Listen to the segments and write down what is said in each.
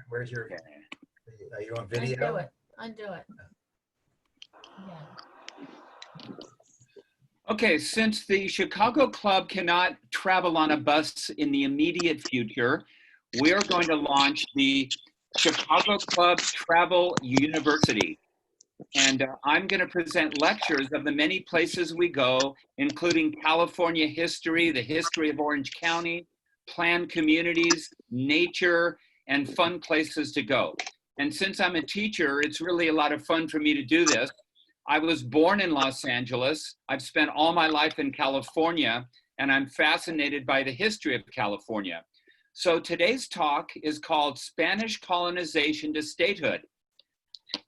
Where's your, are you on Undo video? it. Undo it. Yeah. Okay, since the Chicago Club cannot travel on a bus in the immediate future, we're going to launch the Chicago Club Travel University. And I'm going to present lectures of the many places we go, including California history, the history of Orange County, planned communities, nature, and fun places to go. And since I'm a teacher, it's really a lot of fun for me to do this. I was born in Los Angeles. I've spent all my life in California, and I'm fascinated by the history of California. So today's talk is called Spanish Colonization to Statehood.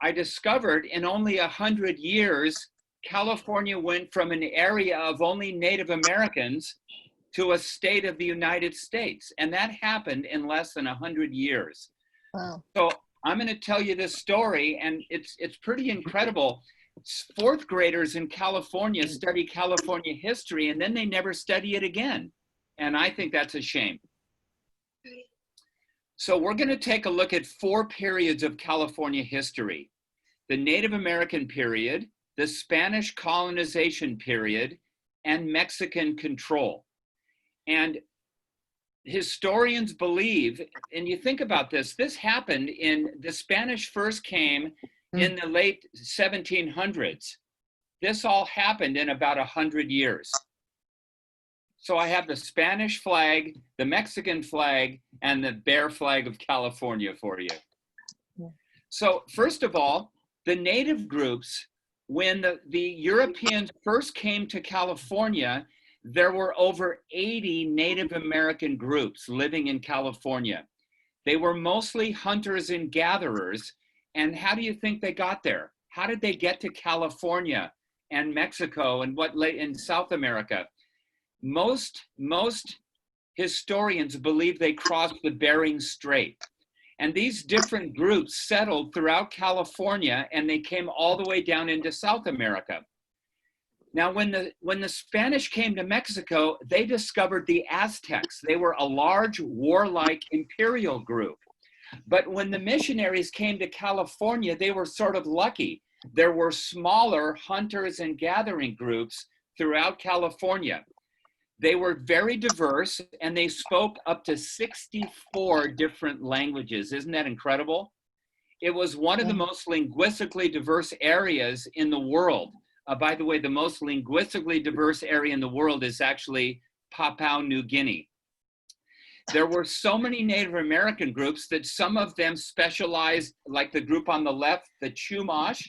I discovered in only 100 years, California went from an area of only Native Americans to a state of the United States. And that happened in less than 100 years. Wow. So I'm going to tell you this story, and it's pretty incredible. Fourth graders in California study California history, and then they never study it again. And I think that's a shame. So we're going to take a look at 4 periods of California history: the Native American period, the Spanish colonization period, and Mexican control. And historians believe, and you think about this, this happened the Spanish first came in the late 1700s. This all happened in about 100 years. So I have the Spanish flag, the Mexican flag, and the bear flag of California for you. So first of all, the native groups, when the Europeans first came to California, there were over 80 Native American groups living in California. They were mostly hunters and gatherers. And how do you think they got there? How did they get to California and Mexico and in South America? Most historians believe they crossed the Bering Strait. And these different groups settled throughout California, and they came all the way down into South America. Now, when the Spanish came to Mexico, they discovered the Aztecs. They were a large, warlike imperial group. But when the missionaries came to California, they were sort of lucky. There were smaller hunters and gathering groups throughout California. They were very diverse, and they spoke up to 64 different languages. Isn't that incredible? It was one of the most linguistically diverse areas in the world. By the way, the most linguistically diverse area in the world is actually Papua New Guinea. There were so many Native American groups that some of them specialized, like the group on the left, the Chumash.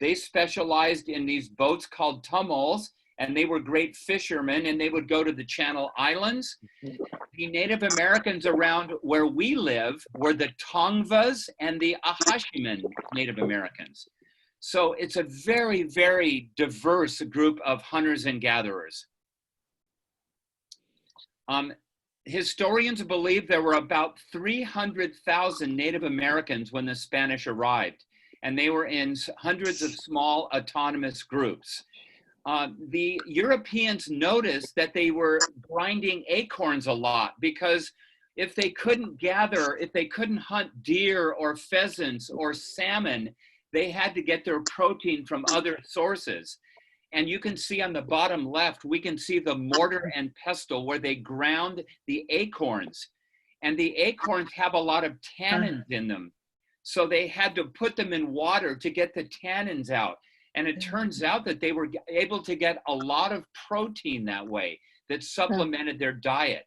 They specialized in these boats called tumals, and they were great fishermen, and they would go to the Channel Islands. The Native Americans around where we live were the Tongvas and the Ahashiman Native Americans. So it's a very, very diverse group of hunters and gatherers. Historians believe there were about 300,000 Native Americans when the Spanish arrived, and they were in hundreds of small autonomous groups. The Europeans noticed that they were grinding acorns a lot, because if they couldn't gather, if they couldn't hunt deer or pheasants or salmon, they had to get their protein from other sources. And you can see on the bottom left, we can see the mortar and pestle where they ground the acorns. And the acorns have a lot of tannins in them. So they had to put them in water to get the tannins out. And it turns out that they were able to get a lot of protein that way that supplemented their diet.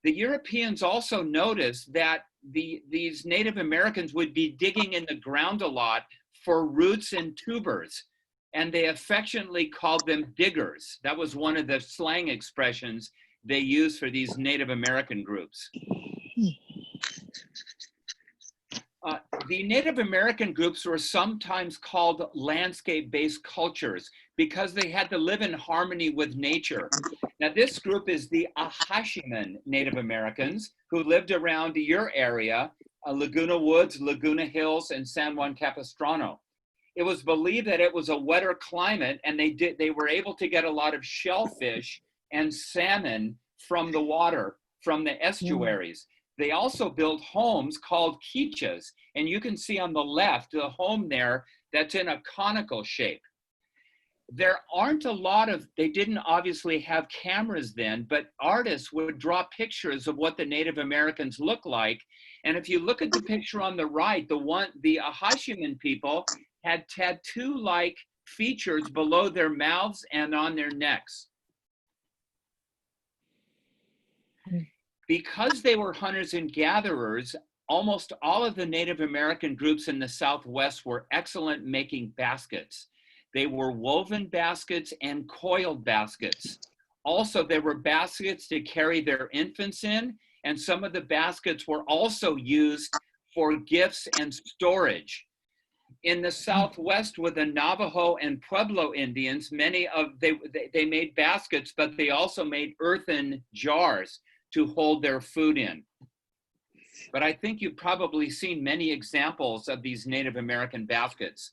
The Europeans also noticed that these Native Americans would be digging in the ground a lot for roots and tubers. And they affectionately called them diggers. That was one of the slang expressions they used for these Native American groups. The Native American groups were sometimes called landscape-based cultures because they had to live in harmony with nature. Now, this group is the Ahashiman Native Americans who lived around your area, Laguna Woods, Laguna Hills, and San Juan Capistrano. It was believed that it was a wetter climate, and they were able to get a lot of shellfish and salmon from the water, from the estuaries. They also built homes called quichas. And you can see on the left, the home there that's in a conical shape. There aren't a lot of, they didn't obviously have cameras then, but artists would draw pictures of what the Native Americans look like. And if you look at the picture on the right, the Ahashiman people had tattoo-like features below their mouths and on their necks. Because they were hunters and gatherers, almost all of the Native American groups in the Southwest were excellent making baskets. They were woven baskets and coiled baskets. Also, there were baskets to carry their infants in, and some of the baskets were also used for gifts and storage. In the Southwest with the Navajo and Pueblo Indians, they made baskets, but they also made earthen jars to hold their food in. But I think you've probably seen many examples of these Native American baskets.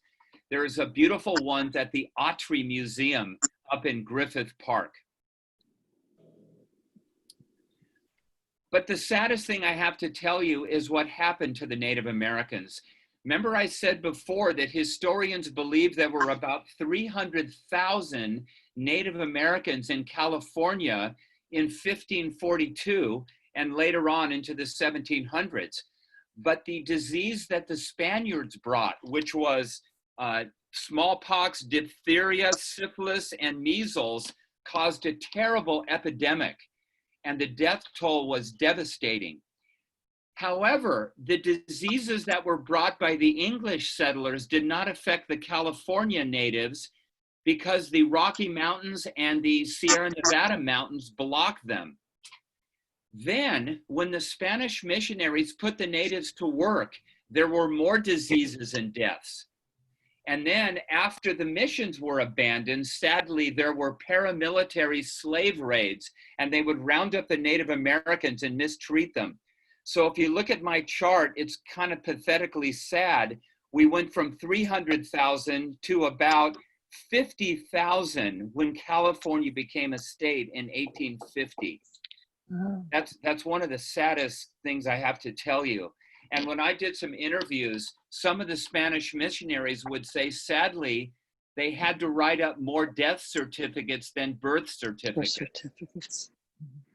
There's a beautiful one at the Autry Museum up in Griffith Park. But the saddest thing I have to tell you is what happened to the Native Americans. Remember I said before that historians believe there were about 300,000 Native Americans in California in 1542 and later on into the 1700s. But the disease that the Spaniards brought, which was smallpox, diphtheria, syphilis, and measles, caused a terrible epidemic, and the death toll was devastating. However, the diseases that were brought by the English settlers did not affect the California natives because the Rocky Mountains and the Sierra Nevada mountains blocked them. Then, when the Spanish missionaries put the natives to work, there were more diseases and deaths. And then after the missions were abandoned, sadly, there were paramilitary slave raids, and they would round up the Native Americans and mistreat them. So if you look at my chart, it's kind of pathetically sad. We went from 300,000 to about 50,000 when California became a state in 1850. That's one of the saddest things I have to tell you. And when I did some interviews, some of the Spanish missionaries would say, sadly, they had to write up more death certificates than birth certificates.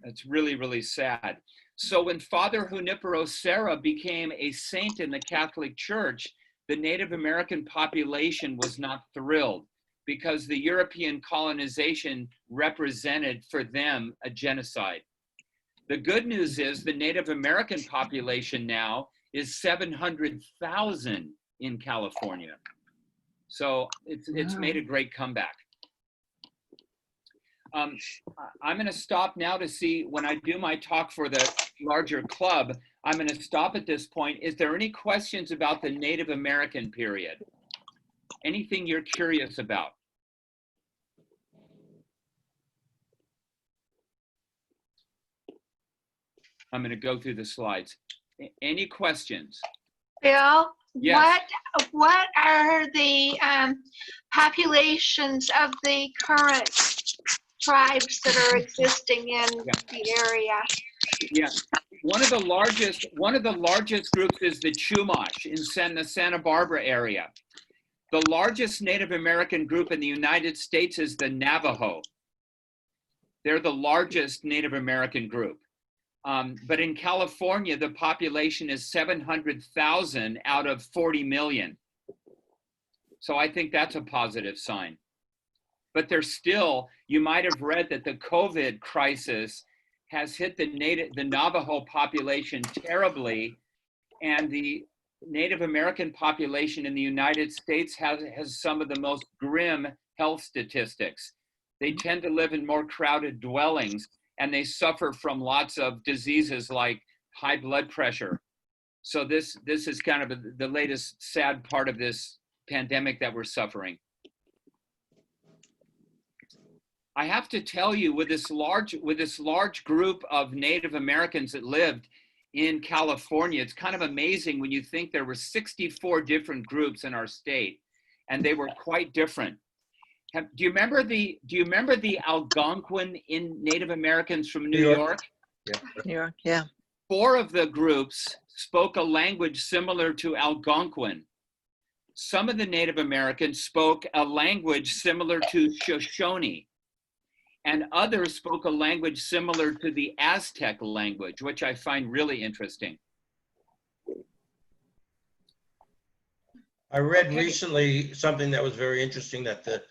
That's really, really sad. So when Father Junipero Serra became a saint in the Catholic Church, the Native American population was not thrilled because the European colonization represented for them a genocide. The good news is the Native American population now is 700,000 in California. So it's made a great comeback. I'm going to stop now to see when I do my talk for the larger club. I'm going to stop at this point. Is there any questions about the Native American period? Anything you're curious about? I'm going to go through the slides. Any questions? Bill, Yes. what are the populations of the current tribes that are existing in the area? Yeah, one of the largest groups is the Chumash in the Santa Barbara area. The largest Native American group in the United States is the Navajo. They're the largest Native American group. But in California, the population is 700,000 out of 40 million. So I think that's a positive sign. But there's still, you might have read that the COVID crisis has hit the Navajo population terribly, and the Native American population in the United States has some of the most grim health statistics. They tend to live in more crowded dwellings, and they suffer from lots of diseases like high blood pressure. So this is kind of the latest sad part of this pandemic that we're suffering. I have to tell you, with this large group of Native Americans that lived in California, it's kind of amazing when you think there were 64 different groups in our state, and they were quite different. Do you remember the Algonquin in Native Americans from New York? Yeah. New York, yeah. 4 of the groups spoke a language similar to Algonquin. Some of the Native Americans spoke a language similar to Shoshone, and others spoke a language similar to the Aztec language, which I find really interesting. I read Okay. recently something that was very interesting, that the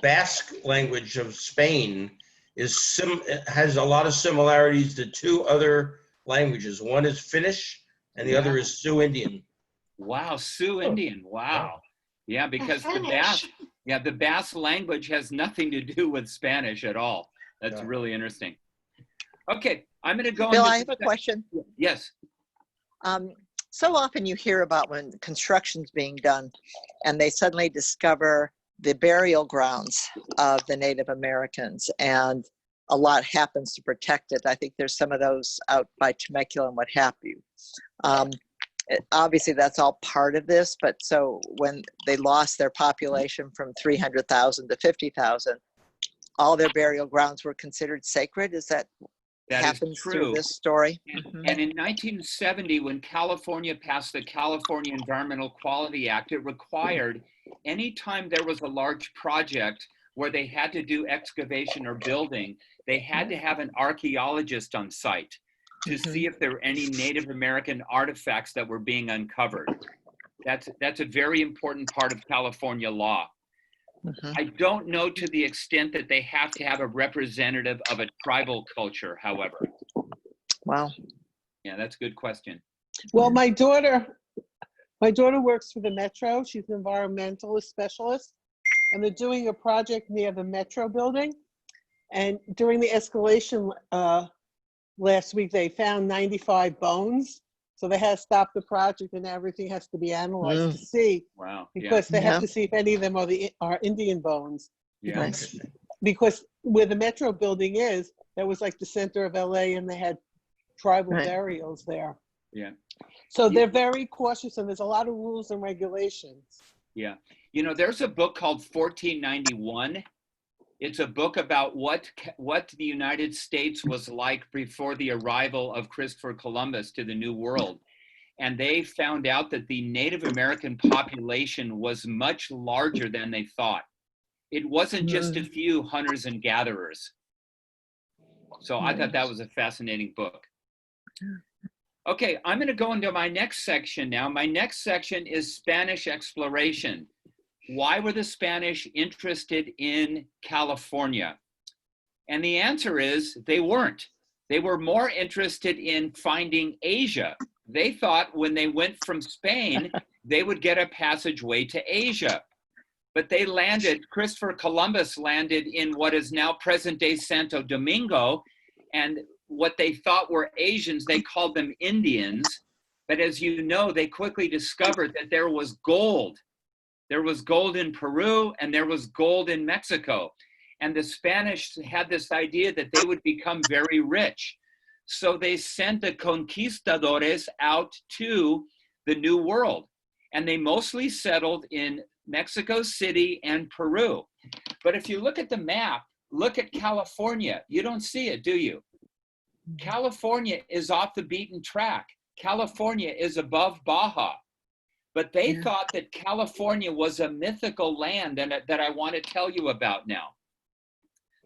Basque language of Spain has a lot of similarities to 2 other languages. One is Finnish and the other is Sioux Indian. Wow, Sioux Indian, wow. Yeah, because the Finnish. Basque language has nothing to do with Spanish at all. That's Yeah. really interesting. Okay, I'm gonna go Bill, into I have a question. Yes, So often you hear about when construction's being done and they suddenly discover the burial grounds of the Native Americans, and a lot happens to protect it. I think there's some of those out by Temecula and what have you. Obviously that's all part of this, but so when they lost their population from 300,000 to 50,000, all their burial grounds were considered sacred? Is that that happens is through true. this story? And in 1970, when California passed the California Environmental Quality Act, it required anytime there was a large project where they had to do excavation or building, they had to have an archaeologist on site to see if there were any Native American artifacts that were being uncovered. That's a very important part of California law. I don't know to the extent that they have to have a representative of a tribal culture, however. Wow. Yeah, that's a good question. Well, my daughter works for the Metro. She's an environmentalist specialist, and they're doing a project near the Metro building. And during the escalation last week, they found 95 bones. So they had to stop the project, and everything has to be analyzed to see, Wow. because they Yeah. have to see if any of them are Indian bones. Yeah. Nice. Because where the Metro building is, that was like the center of LA, and they had tribal Right. burials there. Yeah. So they're very cautious, and there's a lot of rules and regulations. Yeah. You know, there's a book called 1491. It's a book about what the United States was like before the arrival of Christopher Columbus to the New World. And they found out that the Native American population was much larger than they thought. It wasn't just a few hunters and gatherers. So I thought that was a fascinating book. Okay, I'm going to go into my next section now. My next section is Spanish exploration. Why were the Spanish interested in California? And the answer is they weren't. They were more interested in finding Asia. They thought when they went from Spain, they would get a passageway to Asia. But they landed, Christopher Columbus landed in what is now present-day Santo Domingo, and what they thought were Asians, they called them Indians. But as you know, they quickly discovered that there was gold. There was gold in Peru, and there was gold in Mexico. And the Spanish had this idea that they would become very rich. So they sent the conquistadores out to the New World. And they mostly settled in Mexico City and Peru. But if you look at the map, look at California. You don't see it, do you? California is off the beaten track. California is above Baja. But they thought that California was a mythical land that I want to tell you about now.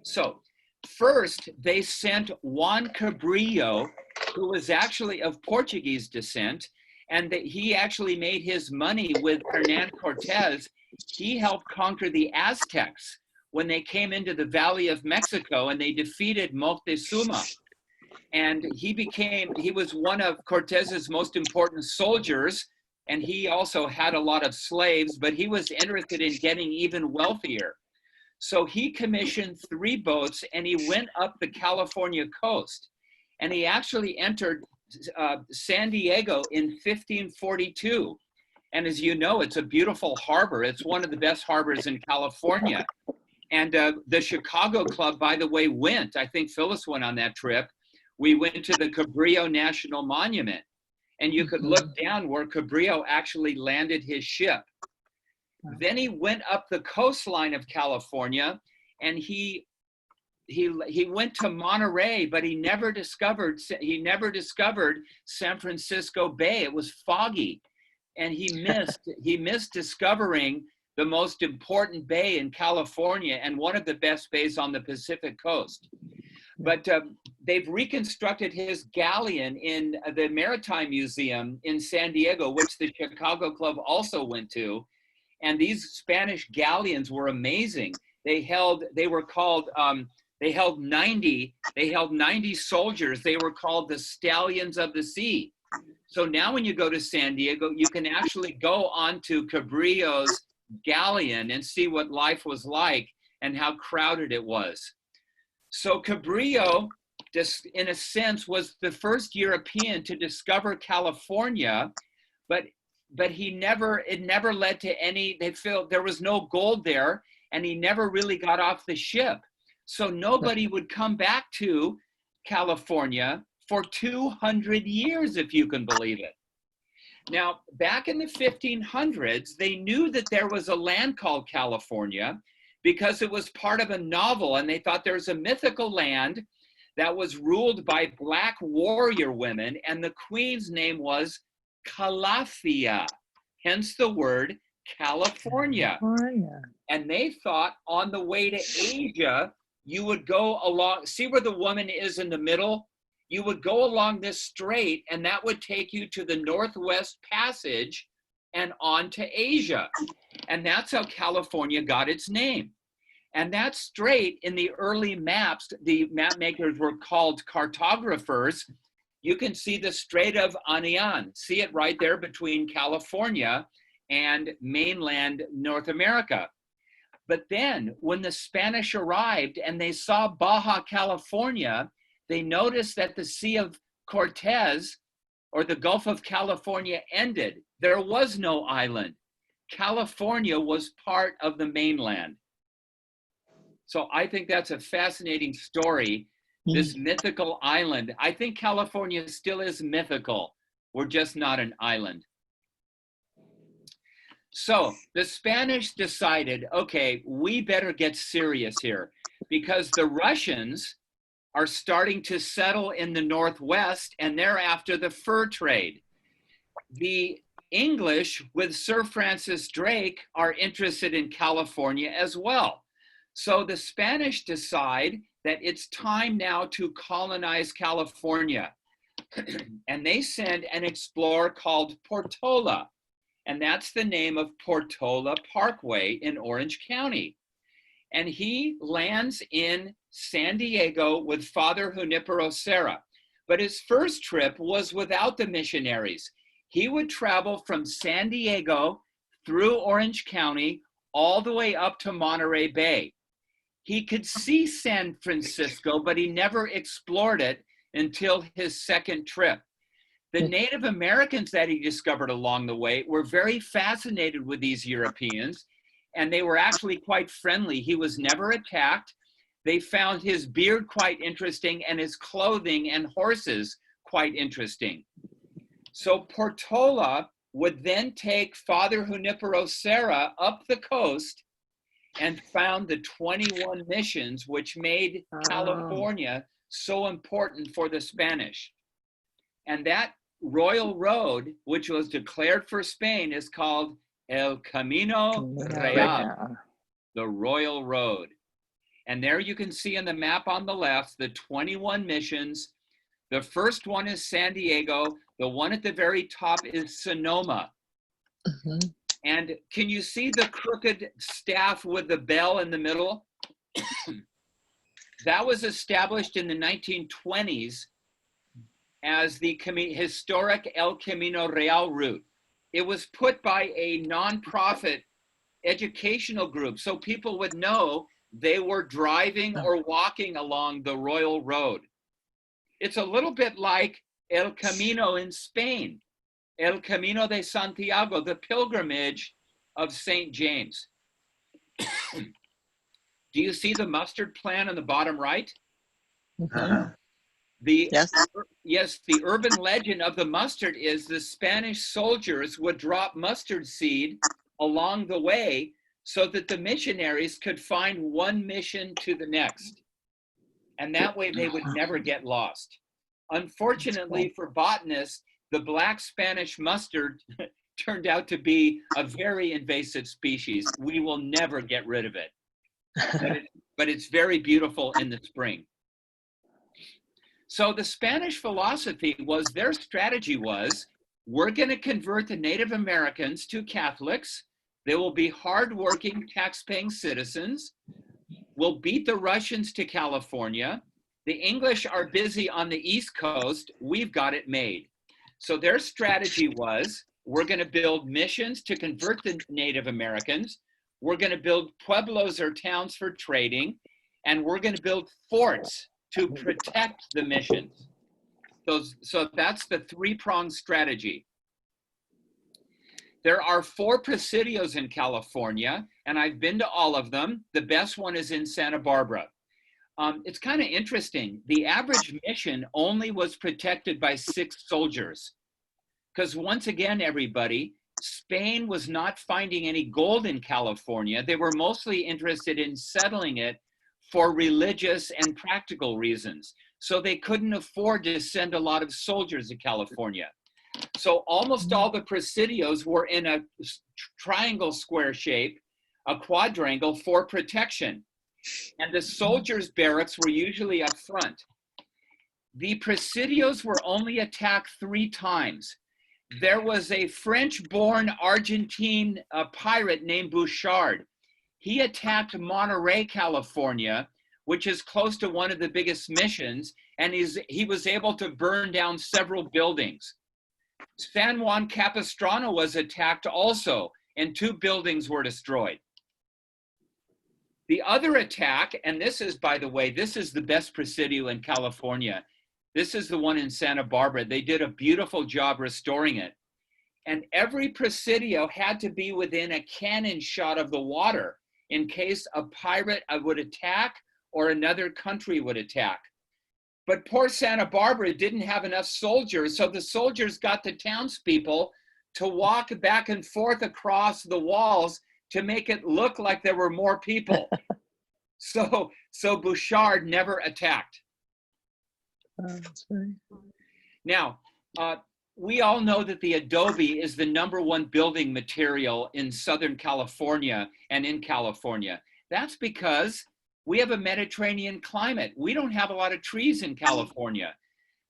So first, they sent Juan Cabrillo, who was actually of Portuguese descent, and that he actually made his money with Hernan Cortez. He helped conquer the Aztecs when they came into the Valley of Mexico and they defeated Moctezuma. And he was one of Cortez's most important soldiers, and he also had a lot of slaves, but he was interested in getting even wealthier. So he commissioned 3 boats and he went up the California coast. And he actually entered San Diego in 1542. And as you know, it's a beautiful harbor. It's one of the best harbors in California. And the Chicago Club, by the way, went. I think Phyllis went on that trip. We went to the Cabrillo National Monument. And you could look down where Cabrillo actually landed his ship. Then he went up the coastline of California, and he he went to Monterey, but he never discovered San Francisco Bay. It was foggy, and he missed discovering the most important bay in California and one of the best bays on the Pacific coast. But they've reconstructed his galleon in the Maritime Museum in San Diego, which the Chicago Club also went to. And these Spanish galleons were amazing. They held 90 soldiers. They were called the Stallions of the Sea. So now when you go to San Diego, you can actually go onto Cabrillo's galleon and see what life was like and how crowded it was. So Cabrillo, just in a sense, was the first European to discover California, but it never led to any, they felt there was no gold there, and he never really got off the ship. So nobody would come back to California for 200 years, if you can believe it. Now, back in the 1500s, they knew that there was a land called California because it was part of a novel, and they thought there was a mythical land that was ruled by black warrior women, and the queen's name was Calafia, hence the word California. And they thought on the way to Asia, you would go along, see where the woman is in the middle? You would go along this strait, and that would take you to the Northwest Passage and on to Asia. And that's how California got its name. And that strait, in the early maps, the map makers were called cartographers. You can see the Strait of Anian. See it right there between California and mainland North America. But then when the Spanish arrived and they saw Baja California, they noticed that the Sea of Cortez, or the Gulf of California, ended. There was no island. California was part of the mainland. So I think that's a fascinating story, this mythical island. I think California still is mythical. We're just not an island. So the Spanish decided, okay, we better get serious here, because the Russians are starting to settle in the Northwest, and they're after the fur trade. The English, with Sir Francis Drake, are interested in California as well. So the Spanish decide that it's time now to colonize California. And they send an explorer called Portola. And that's the name of Portola Parkway in Orange County. And he lands in San Diego with Father Junipero Serra. But his first trip was without the missionaries. He would travel from San Diego through Orange County all the way up to Monterey Bay. He could see San Francisco, but he never explored it until his second trip. The Native Americans that he discovered along the way were very fascinated with these Europeans, and they were actually quite friendly. He was never attacked. They found his beard quite interesting and his clothing and horses quite interesting. So Portola would then take Father Junipero Serra up the coast and found the 21 missions, which made California so important for the Spanish. And that royal road, which was declared for Spain, is called El Camino Real, the Royal Road. And there you can see in the map on the left, the 21 missions. The first one is San Diego. The one at the very top is Sonoma. And can you see the crooked staff with the bell in the middle? That was established in the 1920s as the historic El Camino Real route. It was put by a nonprofit educational group so people would know they were driving or walking along the Royal Road. It's a little bit like El Camino in Spain, El Camino de Santiago, the pilgrimage of St. James. Do you see the mustard plant on the bottom right? Yes, the urban legend of the mustard is the Spanish soldiers would drop mustard seed along the way so that the missionaries could find one mission to the next. And that way they would never get lost. Unfortunately for botanists, the black Spanish mustard turned out to be a very invasive species. We will never get rid of it. But it's very beautiful in the spring. So the Spanish philosophy was, their strategy was, we're going to convert the Native Americans to Catholics. They will be hardworking, tax-paying citizens. We'll beat the Russians to California. The English are busy on the East Coast. We've got it made. So their strategy was, we're going to build missions to convert the Native Americans. We're going to build pueblos or towns for trading. And we're going to build forts to protect the missions. So that's the three-pronged strategy. There are 4 presidios in California, and I've been to all of them. The best one is in Santa Barbara. It's kind of interesting. The average mission only was protected by 6 soldiers. Because once again, everybody, Spain was not finding any gold in California. They were mostly interested in settling it for religious and practical reasons. So they couldn't afford to send a lot of soldiers to California. So almost all the presidios were in a triangle square shape, a quadrangle for protection. And the soldiers' barracks were usually up front. The presidios were only attacked 3 times. There was a French-born Argentine pirate named Bouchard. He attacked Monterey, California, which is close to one of the biggest missions, and he was able to burn down several buildings. San Juan Capistrano was attacked also, and 2 buildings were destroyed. The other attack, and this is, by the way, this is the best presidio in California. This is the one in Santa Barbara. They did a beautiful job restoring it. And every presidio had to be within a cannon shot of the water in case a pirate would attack or another country would attack. But poor Santa Barbara didn't have enough soldiers, so the soldiers got the townspeople to walk back and forth across the walls to make it look like there were more people. So Bouchard never attacked. Now, we all know that the adobe is the #1 building material in Southern California and in California. That's because we have a Mediterranean climate. We don't have a lot of trees in California.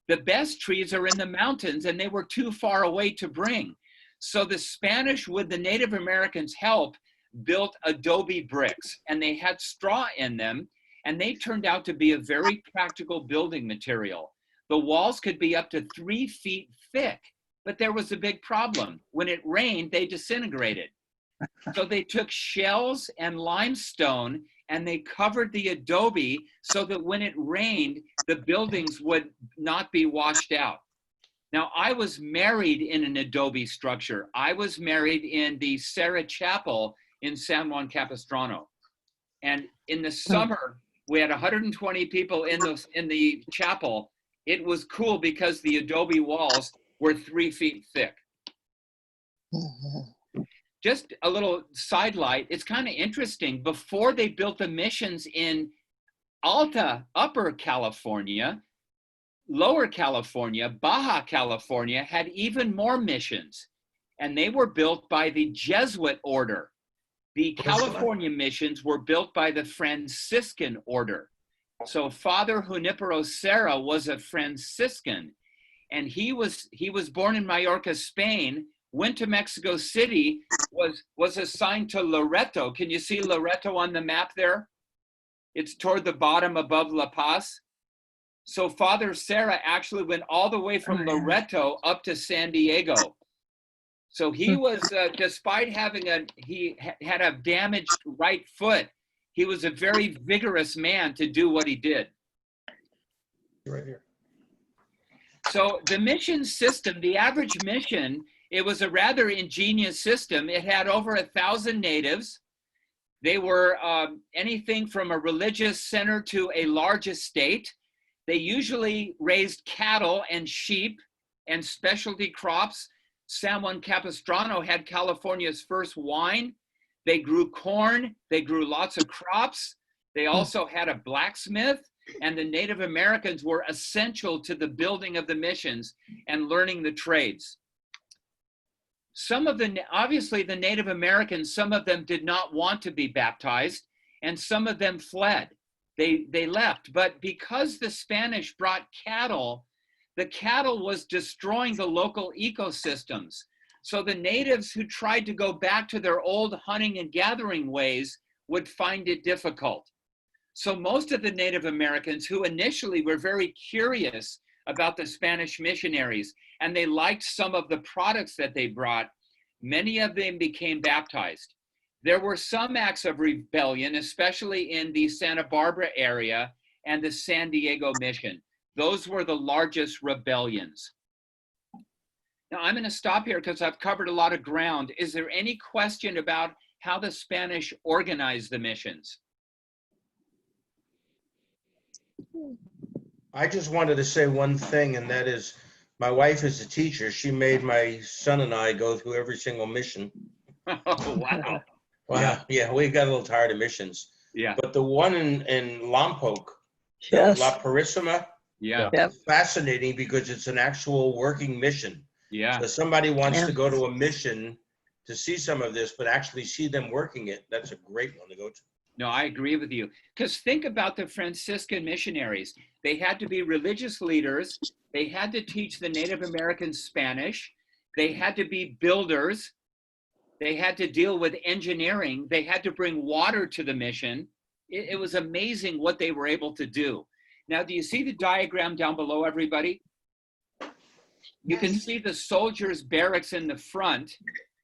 The best trees are in the mountains, and they were too far away to bring. So the Spanish, with the Native Americans' help, built adobe bricks, and they had straw in them, and they turned out to be a very practical building material. The walls could be up to 3 feet thick, but there was a big problem. When it rained, they disintegrated. So they took shells and limestone and they covered the adobe so that when it rained, the buildings would not be washed out. Now, I was married in an adobe structure. I was married in the Serra Chapel in San Juan Capistrano. And in the summer, we had 120 people in the chapel. It was cool because the adobe walls were 3 feet thick. Just a little sidelight, it's kind of interesting. Before they built the missions in Upper California, Lower California, Baja California had even more missions. And they were built by the Jesuit order. The California missions were built by the Franciscan order. So Father Junipero Serra was a Franciscan, and he was born in Mallorca, Spain, went to Mexico City, was assigned to Loreto. Can you see Loreto on the map there? It's toward the bottom above La Paz. So Father Serra actually went all the way from Loreto up to San Diego. So he was, despite having he had a damaged right foot, he was a very vigorous man to do what he did. Right here. So the mission system, the average mission, it was a rather ingenious system. It had over 1,000 natives. They were anything from a religious center to a large estate. They usually raised cattle and sheep and specialty crops. San Juan Capistrano had California's first wine. They grew corn. They grew lots of crops. They also had a blacksmith. and the Native Americans were essential to the building of the missions and learning the trades. Obviously the Native Americans, some of them did not want to be baptized, and some of them fled. They left, but because the Spanish brought cattle, the cattle was destroying the local ecosystems. So the natives who tried to go back to their old hunting and gathering ways would find it difficult. So most of the Native Americans who initially were very curious about the Spanish missionaries, and they liked some of the products that they brought, many of them became baptized. There were some acts of rebellion, especially in the Santa Barbara area and the San Diego mission. Those were the largest rebellions. Now I'm going to stop here because I've covered a lot of ground. Is there any question about how the Spanish organized the missions? I just wanted to say one thing, and that is, my wife is a teacher. She made my son and I go through every single mission. Oh, wow. Wow. Yeah, we got a little tired of missions. Yeah. But the one in Lompoc, Yes. La Purísima, Yeah. Yep. fascinating because it's an actual working mission. Yeah. So somebody wants Yeah. to go to a mission to see some of this, but actually see them working it. That's a great one to go to. No, I agree with you. Because think about the Franciscan missionaries. They had to be religious leaders. They had to teach the Native Americans Spanish. They had to be builders. They had to deal with engineering. They had to bring water to the mission. It was amazing what they were able to do. Now, do you see the diagram down below, everybody? You can see the soldiers' barracks in the front,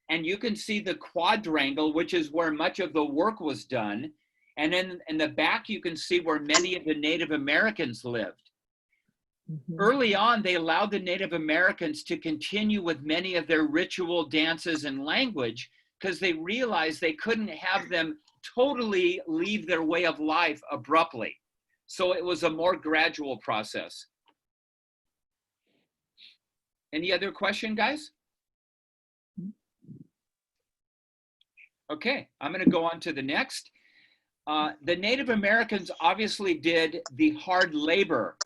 and you can see the quadrangle, which is where much of the work was done. And then in the back, you can see where many of the Native Americans lived. Early on, they allowed the Native Americans to continue with many of their ritual dances and language because they realized they couldn't have them totally leave their way of life abruptly. So it was a more gradual process. Any other question, guys? Okay, I'm going to go on to the next. The Native Americans obviously did the hard labor,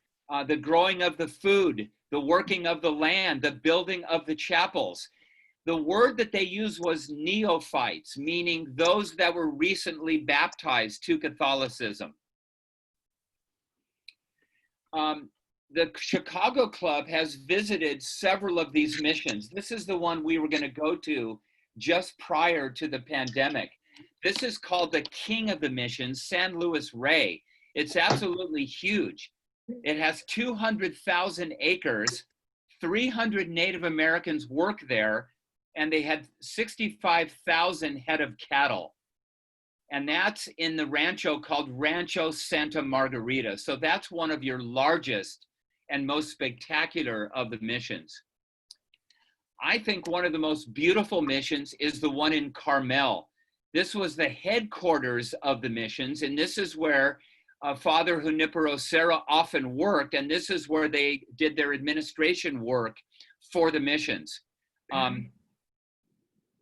the growing of the food, the working of the land, the building of the chapels. The word that they used was neophytes, meaning those that were recently baptized to Catholicism. The Chicago Club has visited several of these missions. This is the one we were going to go to just prior to the pandemic. This is called the King of the Missions, San Luis Rey. It's absolutely huge. It has 200,000 acres, 300 Native Americans work there, and they had 65,000 head of cattle. And that's in the rancho called Rancho Santa Margarita. So that's one of your largest and most spectacular of the missions. I think one of the most beautiful missions is the one in Carmel. This was the headquarters of the missions, and this is where Father Junipero Serra often worked, and this is where they did their administration work for the missions.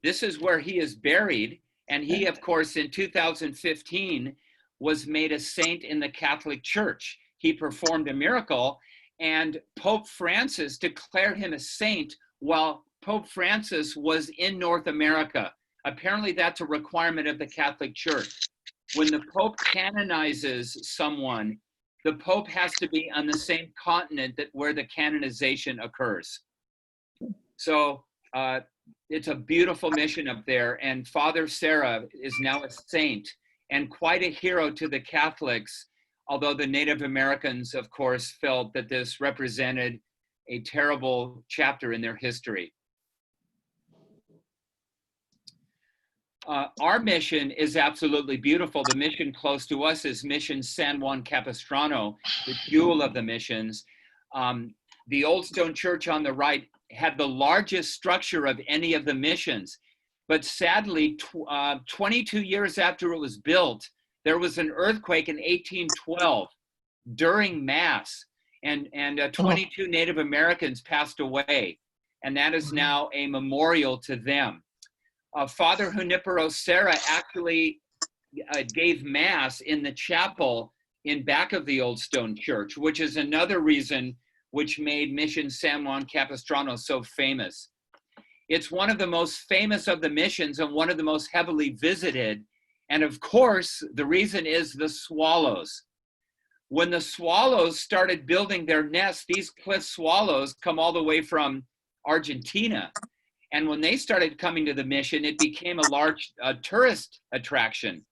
This is where he is buried, and he, of course, in 2015, was made a saint in the Catholic Church. He performed a miracle, and Pope Francis declared him a saint while Pope Francis was in North America. Apparently, that's a requirement of the Catholic Church. When the Pope canonizes someone, the Pope has to be on the same continent where the canonization occurs. So it's a beautiful mission up there, and Father Serra is now a saint and quite a hero to the Catholics, although the Native Americans, of course, felt that this represented a terrible chapter in their history. Our mission is absolutely beautiful. The mission close to us is Mission San Juan Capistrano, the jewel of the missions. The Old Stone Church on the right had the largest structure of any of the missions. But sadly, 22 years after it was built, there was an earthquake in 1812 during Mass, and 22 Native Americans passed away. And that is now a memorial to them. Father Junipero Serra actually gave Mass in the chapel in back of the old stone church, which is another reason which made Mission San Juan Capistrano so famous. It's one of the most famous of the missions and one of the most heavily visited. And of course, the reason is the swallows. When the swallows started building their nests, these cliff swallows come all the way from Argentina. And when they started coming to the mission, it became a large tourist attraction.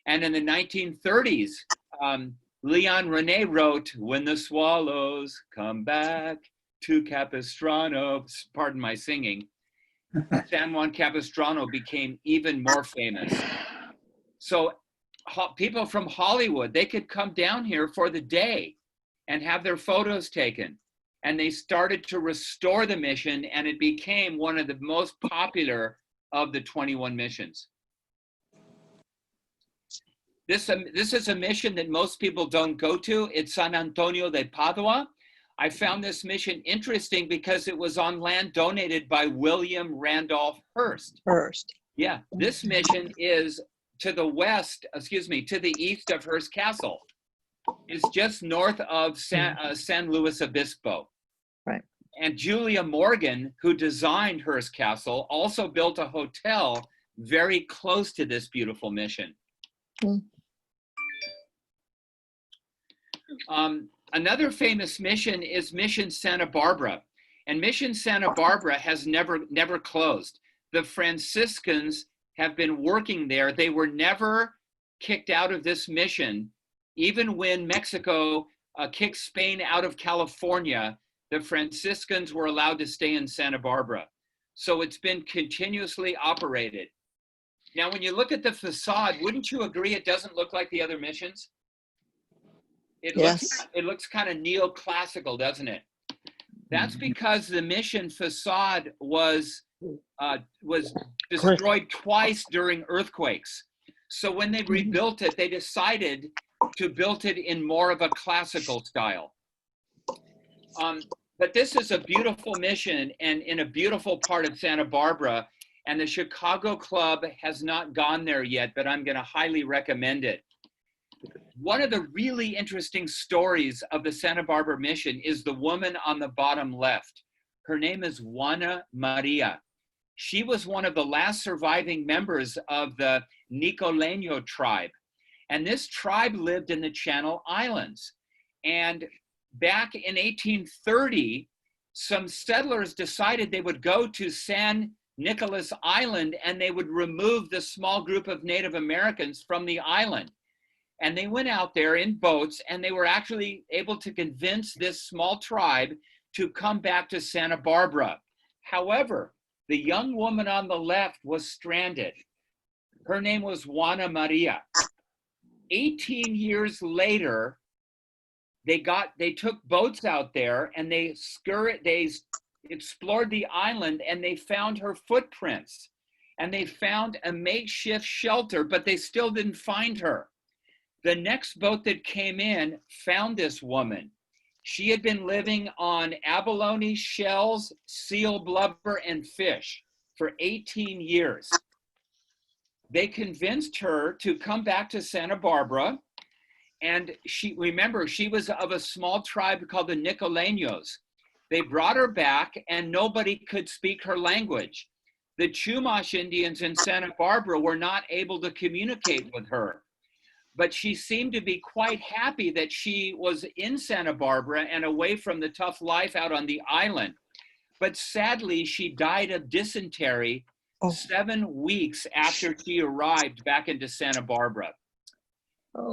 And in the 1930s, Leon Rene wrote, "When the swallows come back to Capistrano," pardon my singing, San Juan Capistrano became even more famous. So people from Hollywood, they could come down here for the day and have their photos taken. And they started to restore the mission, and it became one of the most popular of the 21 missions. This is a mission that most people don't go to. It's San Antonio de Padua. I found this mission interesting because it was on land donated by William Randolph Hearst. Yeah, this mission is to the west, to the east of Hearst Castle. It's just north of San Luis Obispo. Right. And Julia Morgan, who designed Hearst Castle, also built a hotel very close to this beautiful mission. Another famous mission is Mission Santa Barbara. And Mission Santa Barbara has never closed. The Franciscans have been working there. They were never kicked out of this mission. Even when Mexico kicked Spain out of California, the Franciscans were allowed to stay in Santa Barbara. So it's been continuously operated. Now, when you look at the facade, wouldn't you agree it doesn't look like the other missions? It looks kind of neoclassical, doesn't it? That's because the mission facade was destroyed twice during earthquakes. So when they rebuilt it, they decided to build it in more of a classical style. But this is a beautiful mission and in a beautiful part of Santa Barbara. And the Chicago Club has not gone there yet, but I'm going to highly recommend it. One of the really interesting stories of the Santa Barbara mission is the woman on the bottom left. Her name is Juana Maria. She was one of the last surviving members of the Nicoleño tribe. And this tribe lived in the Channel Islands. And back in 1830, some settlers decided they would go to San Nicolas Island and they would remove the small group of Native Americans from the island. And they went out there in boats and they were actually able to convince this small tribe to come back to Santa Barbara. However, the young woman on the left was stranded. Her name was Juana Maria. 18 years later, they took boats out there and they explored the island and they found her footprints. And they found a makeshift shelter, but they still didn't find her. The next boat that came in found this woman. She had been living on abalone shells, seal blubber, and fish for 18 years. They convinced her to come back to Santa Barbara. And she was of a small tribe called the Nicoleños. They brought her back and nobody could speak her language. The Chumash Indians in Santa Barbara were not able to communicate with her. But she seemed to be quite happy that she was in Santa Barbara and away from the tough life out on the island. But sadly, she died of dysentery 7 weeks after she arrived back into Santa Barbara.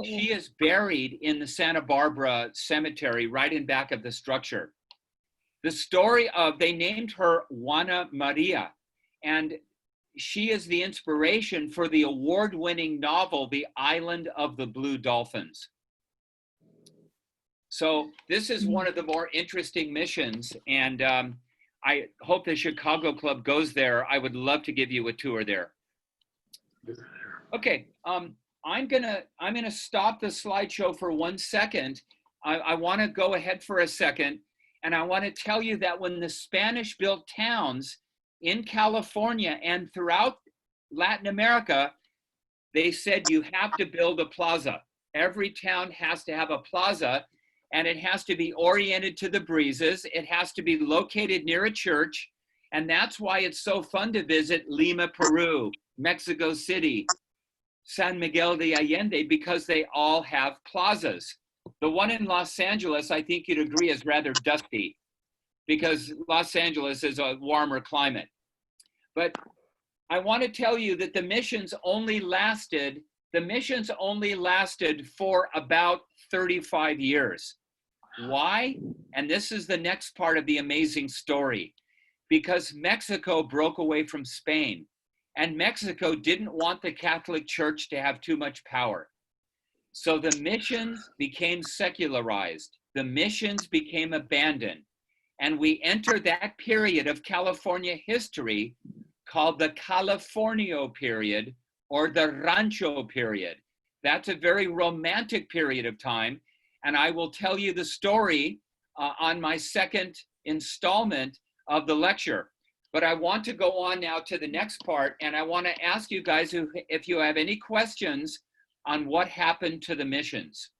She is buried in the Santa Barbara cemetery right in back of the structure. The story they named her Juana Maria, and she is the inspiration for the award-winning novel, The Island of the Blue Dolphins. So this is one of the more interesting missions, and I hope the Chicago Club goes there. I would love to give you a tour there. Okay, I'm gonna stop the slideshow for 1 second. I wanna go ahead for a second, and I wanna tell you that when the Spanish built towns in California and throughout Latin America, they said you have to build a plaza. Every town has to have a plaza, and it has to be oriented to the breezes. It has to be located near a church. And that's why it's so fun to visit Lima, Peru, Mexico City, San Miguel de Allende, because they all have plazas. The one in Los Angeles, I think you'd agree, is rather dusty because Los Angeles is a warmer climate. But I want to tell you that the missions only lasted for about 35 years. Why? And this is the next part of the amazing story. Because Mexico broke away from Spain, and Mexico didn't want the Catholic Church to have too much power. So the missions became secularized. The missions became abandoned. And we enter that period of California history called the Californio period or the Rancho period. That's a very romantic period of time. And I will tell you the story on my second installment of the lecture. But I want to go on now to the next part, and I want to ask you guys if you have any questions on what happened to the missions.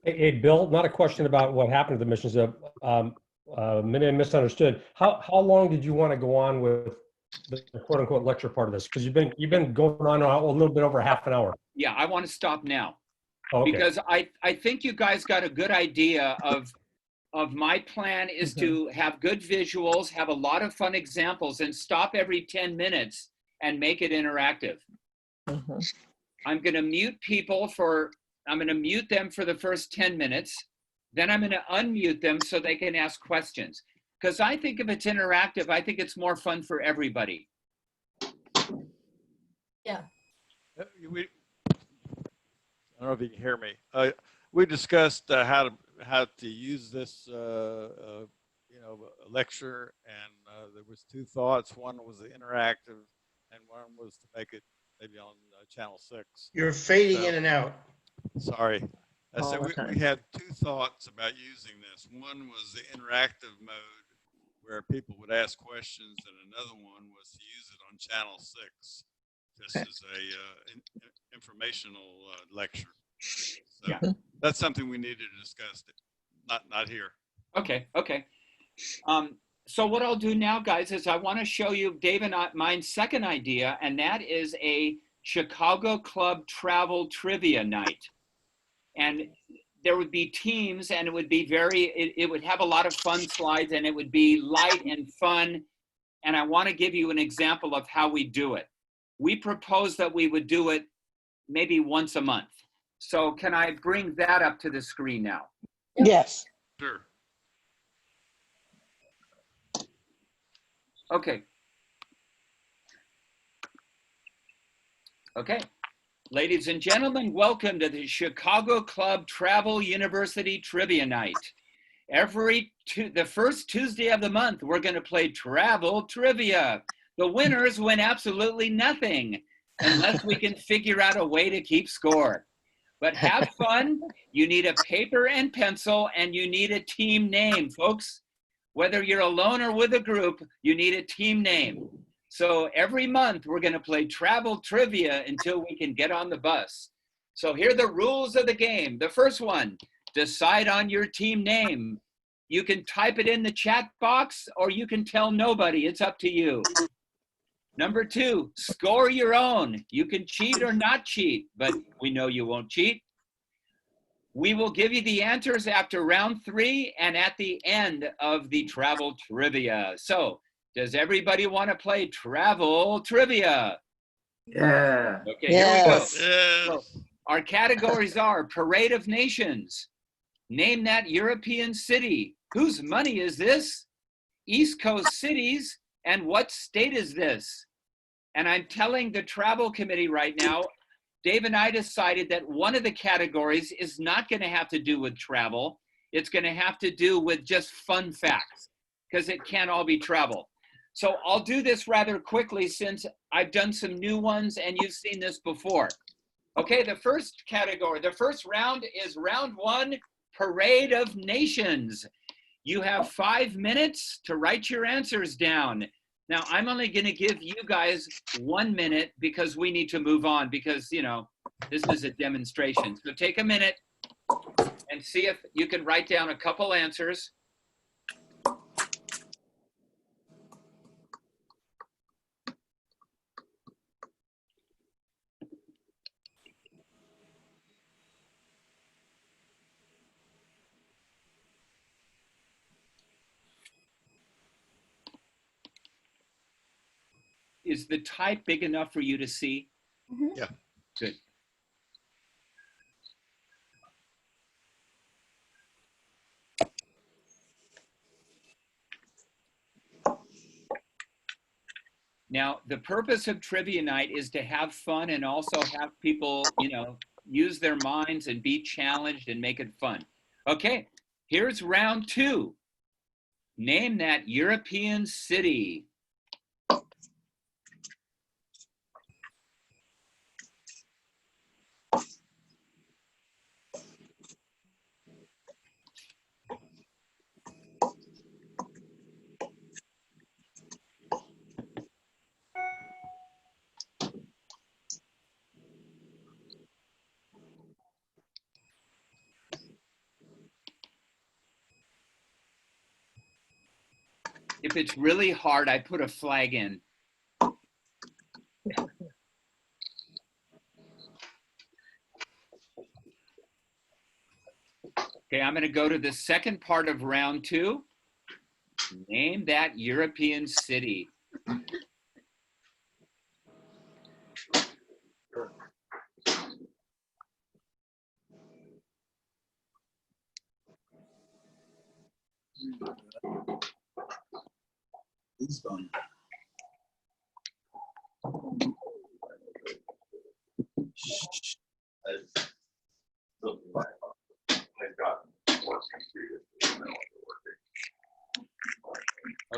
Hey, Bill, not a question about what happened to the missions. Maybe I misunderstood. How long did you want to go on with the quote unquote lecture part of this? Because you've been going on a little bit over half an hour. Yeah, I want to stop now. Oh, okay. Because I think you guys got a good idea of my plan is to have good visuals, have a lot of fun examples, and stop every 10 minutes and make it interactive. I'm going to mute people I'm going to mute them for the first 10 minutes. Then I'm going to unmute them so they can ask questions. Because I think if it's interactive, I think it's more fun for everybody. Yeah. I don't know if you can hear me. We discussed how to use this, lecture, and there was two thoughts. One was the interactive, and one was to make it maybe on channel 6. You're fading in and out. Sorry. I said All the time. we had two thoughts about using this. One was the interactive mode where people would ask questions, and another one was to use it on channel 6. This is a informational lecture. So Yeah. That's something we need to discuss. Not here. Okay. So what I'll do now, guys, is I want to show you Dave and mine's second idea, and that is a Chicago Club travel trivia night. And there would be teams, and it would be it would have a lot of fun slides, and it would be light and fun. And I want to give you an example of how we do it. We propose that we would do it maybe once a month. So can I bring that up to the screen now? Yes. Sure. Okay. Okay. Ladies and gentlemen, welcome to the Chicago Club Travel University Trivia Night. The first Tuesday of the month, we're going to play travel trivia. The winners win absolutely nothing unless we can figure out a way to keep score. But have fun. You need a paper and pencil, and you need a team name, folks. Whether you're alone or with a group, you need a team name. So every month, we're going to play travel trivia until we can get on the bus. So here are the rules of the game. The first one, decide on your team name. You can type it in the chat box, or you can tell nobody. It's up to you. Number 2, score your own. You can cheat or not cheat, but we know you won't cheat. We will give you the answers after round 3 and at the end of the travel trivia. So, does everybody want to play travel trivia? Yeah. Okay, here we go. Yes. Yes. Our categories are Parade of Nations. Name that European city. Whose money is this? East Coast cities. And what state is this? And I'm telling the travel committee right now, Dave and I decided that one of the categories is not going to have to do with travel. It's going to have to do with just fun facts, because it can't all be travel. So I'll do this rather quickly since I've done some new ones and you've seen this before. Okay, the first category, the first round is round 1, Parade of Nations. You have 5 minutes to write your answers down. Now, I'm only going to give you guys 1 minute because we need to move on because, you know, This is a demonstration. So take a minute and see if you can write down a couple answers. Is the type big enough for you to see? Mhm. Yeah. Good. Now, the purpose of trivia night is to have fun and also have people, use their minds and be challenged and make it fun. Okay, here's round 2. Name that European city. If it's really hard, I put a flag in. Okay, I'm going to go to the second part of round 2. Name that European city. Lisbon.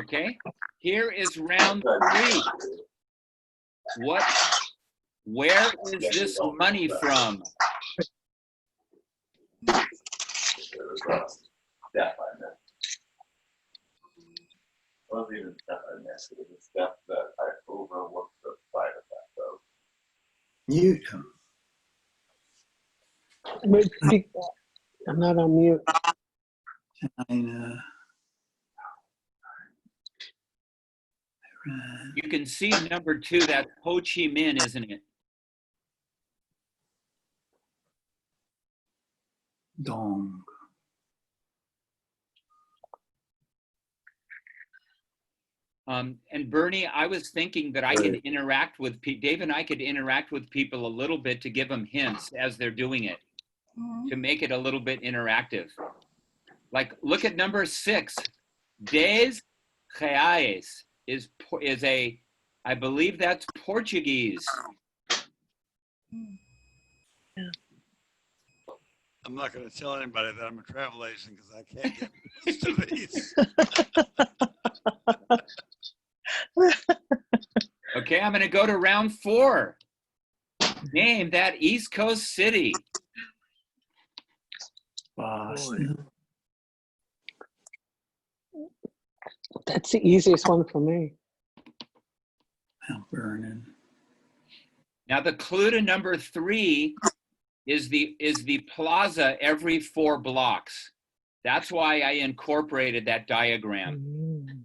Okay, here is round 3. Where is this money from? Mute. Wait, I'm not on mute. China. You can see number 2, that's Ho Chi Minh, isn't it? Dong. And Bernie, I was thinking that I could interact with Dave and I could interact with people a little bit to give them hints as they're doing it, Mhm. to make it a little bit interactive. Like, look at number 6. Des Reais is a, I believe that's Portuguese. I'm not going to tell anybody that I'm a travel agent because I can't get used to these. Okay, I'm going to go to round 4. Name that East Coast city. Boston. That's the easiest one for me. Mount Vernon. Now the clue to number 3 is the plaza every 4 blocks. That's why I incorporated that diagram. Mm.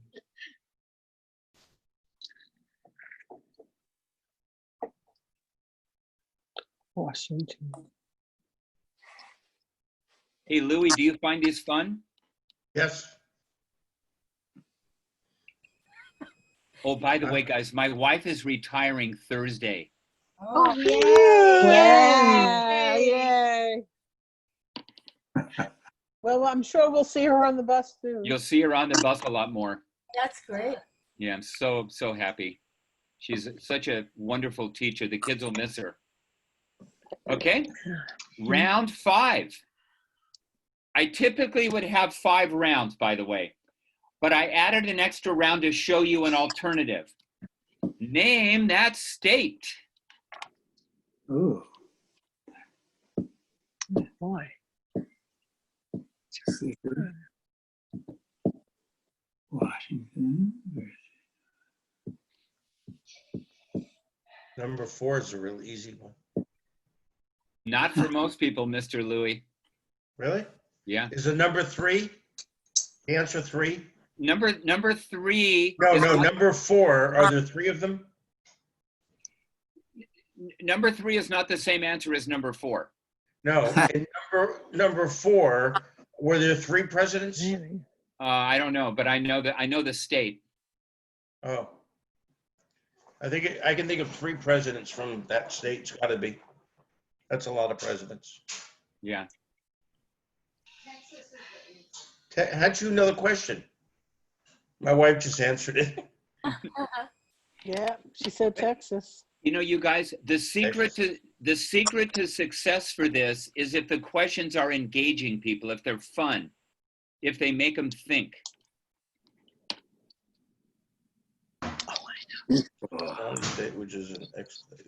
Washington. Hey, Louis, do you find these fun? Yes. Oh, by the way, guys, my wife is retiring Thursday. Oh, yay. Yeah, yay. Well, I'm sure we'll see her on the bus soon. You'll see her on the bus a lot more. That's great. Yeah, I'm so happy. She's such a wonderful teacher. The kids will miss her. Okay, round 5. I typically would have 5 rounds, by the way, but I added an extra round to show you an alternative. Name that state. Ooh. Boy. Washington. Number 4 is a real easy one. Not for most people, Mr. Louis. Really? Yeah. Is it number 3? The answer 3? Number 3. No, is no, not- number 4. Are there 3 of them? Number 3 is not the same answer as number 4. No. In number 4, were there 3 presidents? I don't know, but I know the state. Oh. I can think of 3 presidents from that state. It's got to be. That's a lot of presidents. Yeah. How'd you know the question? My wife just answered it. Yeah, she said Texas. You know, you guys, the secret to success for this is if the questions are engaging people, if they're fun, if they make them think. State, which is an expletive.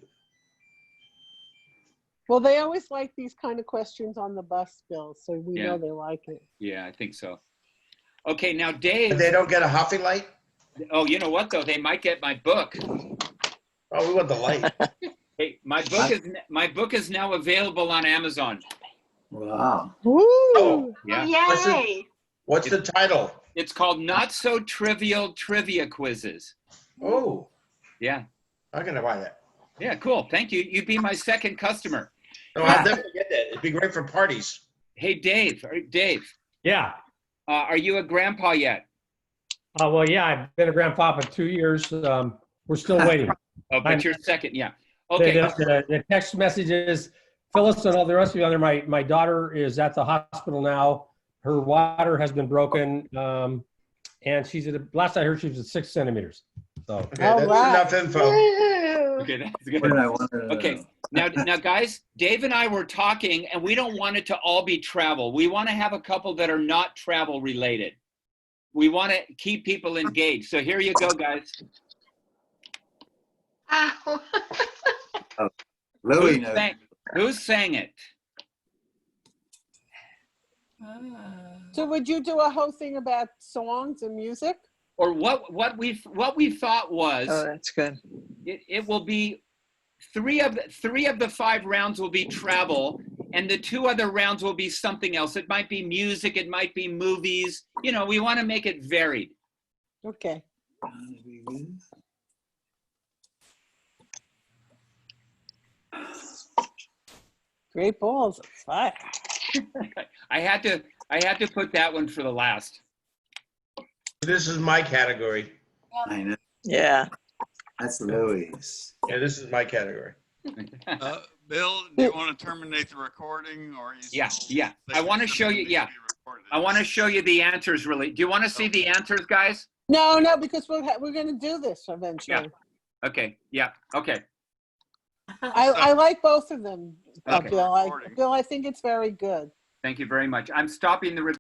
Well, they always like these kind of questions on the bus, Bill, so we Yeah. know they like it. Yeah, I think so. Okay, now But Dave. they don't get a Huffy light? Oh, you know what though? They might get my book. Oh, we want the light. Hey, my book is now available on Amazon. Wow. Woo! Oh. Yeah. Yay. What's the title? It's called Not So Trivial Trivia Quizzes. Oh, Yeah. I'm going to buy that. Yeah, cool. Thank you. You'd be my second customer. No, I'll definitely get that. It'd be great for parties. Hey, Dave. Yeah. Are you a grandpa yet? Well, yeah, I've been a grandpa for 2 years. We're still waiting. Oh, but I'm- you're second. Yeah. Okay. The text messages, Phyllis and all the rest of you on there, my daughter is at the hospital now. Her water has been broken. And she's last I heard, she was at 6 centimeters. So, Okay, All that's right. enough info. Woo. Okay, that's good. What did I want to Okay. know? Now, guys, Dave and I were talking, and we don't want it to all be travel. We want to have a couple that are not travel related. We want to keep people engaged. So here you go, guys. Ow. Louis Who knows. sang, who sang it? So would you do a whole thing about songs and music? Or what we thought was Oh, that's good. it will be three of the 5 rounds will be travel, and the 2 other rounds will be something else. It might be music, it might be movies. You know, we want to make it varied. Okay. Great balls of fire. I had to put that one for the last. This is my category. I know. Yeah. That's Louis. Yeah, this is my category. Bill, do you want to terminate the recording or? Are you Yeah, still yeah. I thinking wanna show something you- needs yeah. be recorded? I want to show you the answers really. Do you want to see the answers, guys? No, because we're going to do this eventually. Okay. Yeah. Okay. I like both of them, Okay. Bill. I think it's very good. Thank you very much. I'm stopping the recording.